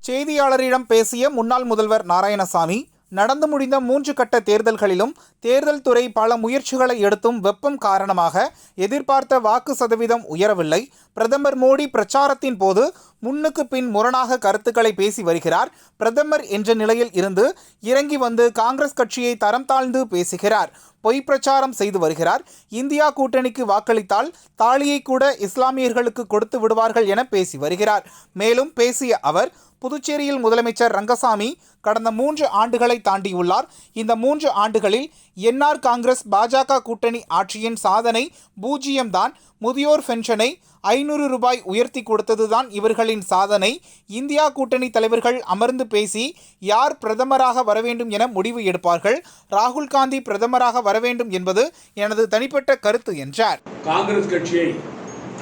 செய்தியாளரிடம் பேசிய முன்னாள் முதல்வர் நாராயணசாமி, நடந்து முடிந்த 3 கட்ட தேர்தல்களிலும் தேர்தல் துறை பல முயற்சிகளை எடுத்தும் வெப்பம் காரணமாக எதிர்பார்த்த வாக்கு சதவீதம் உயரவில்லை. பிரதமர் மோடி பிரச்சாரத்தின் போது முன்னுக்கு பின் முரணாக கருத்துக்களை பேசி வருகிறார். பிரதமர் என்ற நிலையில் இருந்து இறங்கி வந்து காங்கிரஸ் கட்சியை தரம் தாழ்ந்து பேசுகிறார். பொய் பிரச்சாரம் செய்து வருகிறார். இந்தியா கூட்டணிக்கு வாக்களித்தால் தாலியை கூட இஸ்லாமியர்களுக்கு கொடுத்து விடுவார்கள் என பேசி வருகிறார். மேலும் பேசிய அவர், புதுச்சேரியில் முதலமைச்சர் ரங்கசாமி கடந்த 3 ஆண்டுகளை தாண்டியுள்ளார். இந்த 3 ஆண்டுகளில் என்ஆர் காங்கிரஸ் பாஜக கூட்டணி ஆட்சியின் சாதனை 0 தான். முதியோர் பென்ஷனை 500 ரூபாய் உயர்த்தி கொடுத்ததுதான் இவர்களின் சாதனை. இந்தியா கூட்டணி தலைவர்கள் அமர்ந்து பேசி யார் பிரதமராக வரவேண்டும் என முடிவு எடுப்பார்கள். ராகுல் காந்தி பிரதமராக வரவேண்டும் என்பது எனது தனிப்பட்ட கருத்து என்றார். காங்கிரஸ் கட்சியை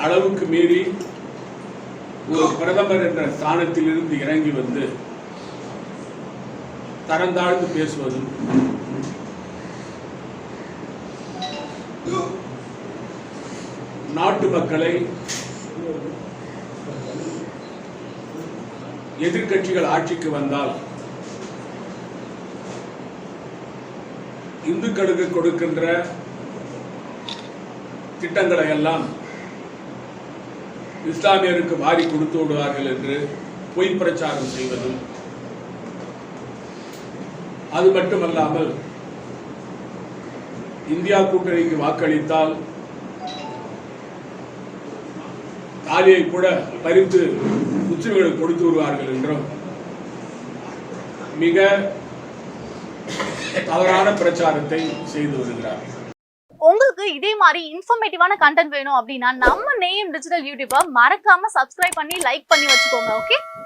அளவுக்கு மீறி ஒரு பிரதமர் என்ற ஸ்தானத்திலிருந்து இறங்கி வந்து தரந்தாழ்ந்து பேசுவதும், நாட்டு மக்களை எதிர்க்கட்சிகள் ஆட்சிக்கு வந்தால் இந்துக்களுக்கு கொடுக்கின்ற திட்டங்களை எல்லாம் இஸ்லாமியருக்கு வாரி கொடுத்து விடுவார்கள் என்று பொய் பிரச்சாரம் செய்வதும், அது மட்டுமல்லாமல் இந்தியா கூட்டணிக்கு வாக்களித்தால் தாலியை கூட பறித்து முஸ்லிம்களுக்கு கொடுத்து விடுவார்கள் என்றும் மிக தவறான பிரச்சாரத்தை செய்து வருகிறார்கள். உங்களுக்கு இதே மாதிரி இன்ஃபர்மேட்டிவான கண்டென்ட் வேணும் அப்படின்னா நம்ம நேயம் டிஜிட்டல் யூடியூபை மறக்காம சப்ஸ்கிரைப் பண்ணி லைக் பண்ணி வச்சுக்கோங்க. ஓகே.